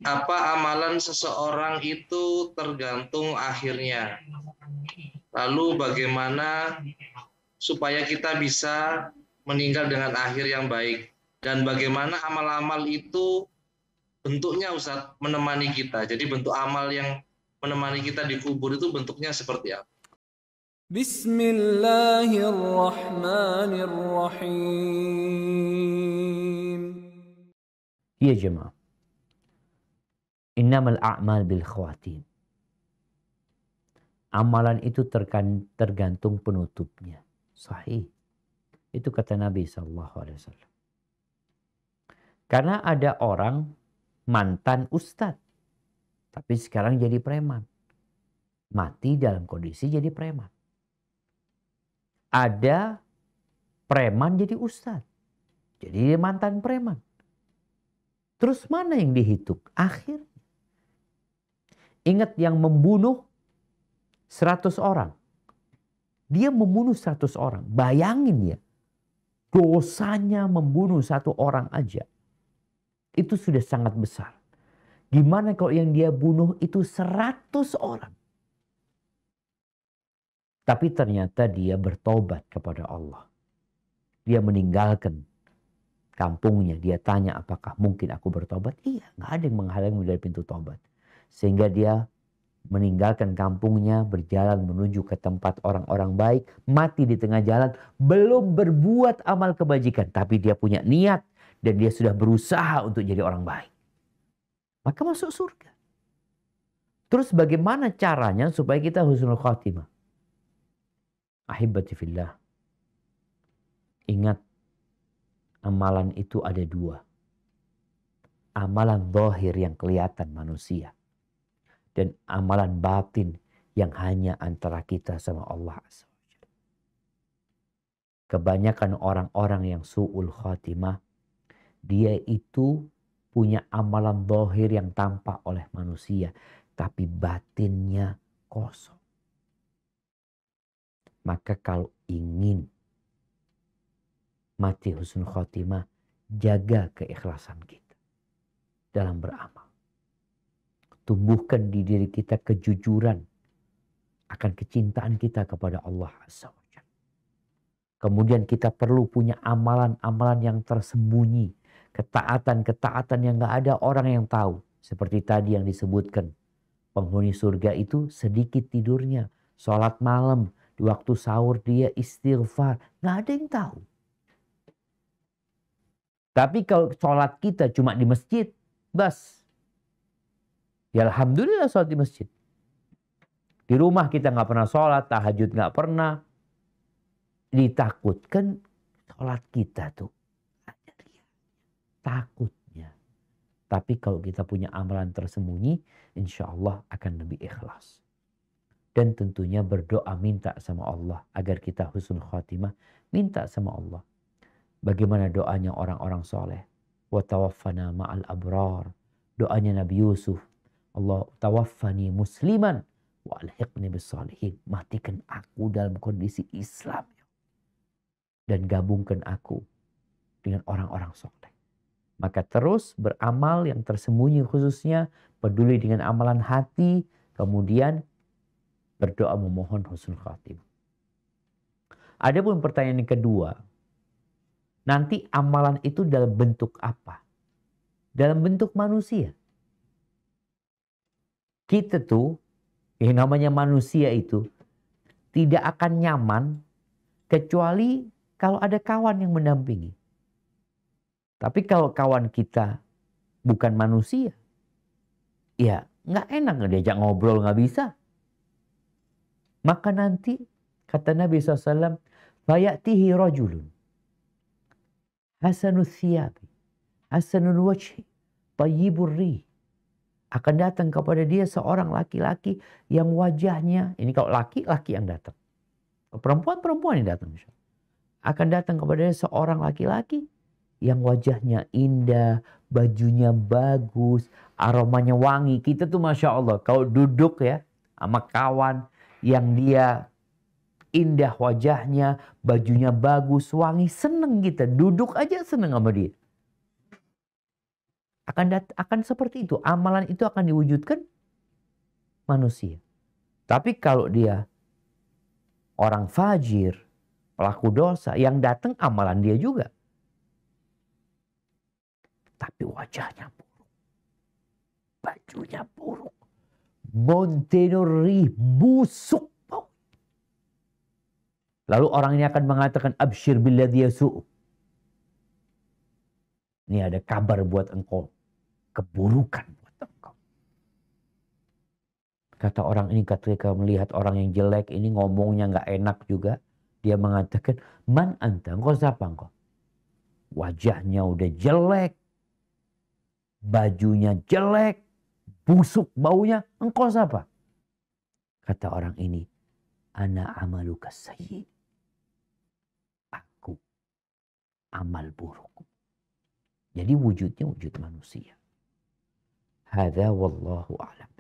apa amalan seseorang itu tergantung akhirnya. Lalu bagaimana supaya kita bisa meninggal dengan akhir yang baik. Dan bagaimana amal-amal itu bentuknya Ustaz menemani kita. Jadi bentuk amal yang menemani kita di kubur itu bentuknya seperti apa? Bismillahirrahmanirrahim. Ya jemaah, innamal a'mal bil khawatim. Amalan itu tergantung penutupnya. Sahih. Itu kata Nabi SAW. Karena ada orang mantan ustadz, tapi sekarang jadi preman. Mati dalam kondisi jadi preman. Ada preman jadi ustadz, jadi mantan preman. Terus mana yang dihitung? Akhir. Ingat yang membunuh 100 orang. Dia membunuh 100 orang. Bayangin ya. Dosanya membunuh 1 orang aja. Itu sudah sangat besar. Gimana kalau yang dia bunuh itu 100 orang? Tapi ternyata dia bertobat kepada Allah. Dia meninggalkan kampungnya. Dia tanya apakah mungkin aku bertobat? Iya, gak ada yang menghalangi dari pintu tobat. Sehingga dia meninggalkan kampungnya, berjalan menuju ke tempat orang-orang baik, mati di tengah jalan, belum berbuat amal kebajikan, tapi dia punya niat dan dia sudah berusaha untuk jadi orang baik. Maka masuk surga. Terus bagaimana caranya supaya kita husnul khatimah? Ahibati fillah. Ingat, amalan itu ada 2. Amalan zahir yang kelihatan manusia. Dan amalan batin yang hanya antara kita sama Allah Azza wa Jalla. Kebanyakan orang-orang yang su'ul khatimah, dia itu punya amalan zahir yang tampak oleh manusia, tapi batinnya kosong. Maka kalau ingin mati husnul khatimah, jaga keikhlasan kita dalam beramal. Tumbuhkan di diri kita kejujuran akan kecintaan kita kepada Allah Azza wa Jalla. Kemudian kita perlu punya amalan-amalan yang tersembunyi. Ketaatan-ketaatan yang gak ada orang yang tahu. Seperti tadi yang disebutkan. Penghuni surga itu sedikit tidurnya. Sholat malam. Di waktu sahur dia istighfar. Gak ada yang tahu. Tapi kalau sholat kita cuma di masjid. Bas. Ya alhamdulillah sholat di masjid. Di rumah kita gak pernah sholat. Tahajud gak pernah. Ditakutkan sholat kita tuh. Takutnya. Tapi kalau kita punya amalan tersembunyi, insya Allah akan lebih ikhlas. Dan tentunya berdoa minta sama Allah agar kita husnul khatimah. Minta sama Allah. Bagaimana doanya orang-orang soleh. Wa tawaffana ma'al abrar. Doanya Nabi Yusuf. Allah tawaffani musliman wa alhiqni bis salihin. Matikan aku dalam kondisi Islam. Dan gabungkan aku dengan orang-orang soleh. Maka terus beramal yang tersembunyi khususnya. Peduli dengan amalan hati. Kemudian berdoa memohon husnul khatimah. Adapun pertanyaan yang kedua. Nanti amalan itu dalam bentuk apa? Dalam bentuk manusia. Kita tuh, yang namanya manusia itu, tidak akan nyaman kecuali kalau ada kawan yang mendampingi. Tapi kalau kawan kita bukan manusia, ya nggak enak diajak ngobrol, nggak bisa. Maka nanti kata Nabi SAW, fayatihi rajulun hasanul thiyabi, hasanul wajhi, tayyibur rih. Akan datang kepada dia seorang laki-laki yang wajahnya, ini kalau laki-laki yang datang. Perempuan-perempuan yang datang. Akan datang kepada dia seorang laki-laki yang wajahnya indah, bajunya bagus, aromanya wangi. Kita tuh Masya Allah, kalau duduk ya sama kawan yang dia indah wajahnya, bajunya bagus, wangi, seneng kita. Duduk aja seneng sama dia. Akan seperti itu. Amalan itu akan diwujudkan manusia. Tapi kalau dia orang fajir, pelaku dosa, yang datang amalan dia juga. Tapi wajahnya buruk. Bajunya buruk. Montenori busuk. Lalu orang ini akan mengatakan, absyir billadhi yasu'u. Ini ada kabar buat engkau. Keburukan buat engkau. Kata orang ini ketika melihat orang yang jelek ini ngomongnya nggak enak juga. Dia mengatakan, man anta, engkau siapa engkau? Wajahnya udah jelek. Bajunya jelek. Busuk baunya. Engkau siapa? Kata orang ini, ana amaluka sayyi. Aku amal buruk. Jadi wujudnya wujud manusia. Hadza wallahu a'lam.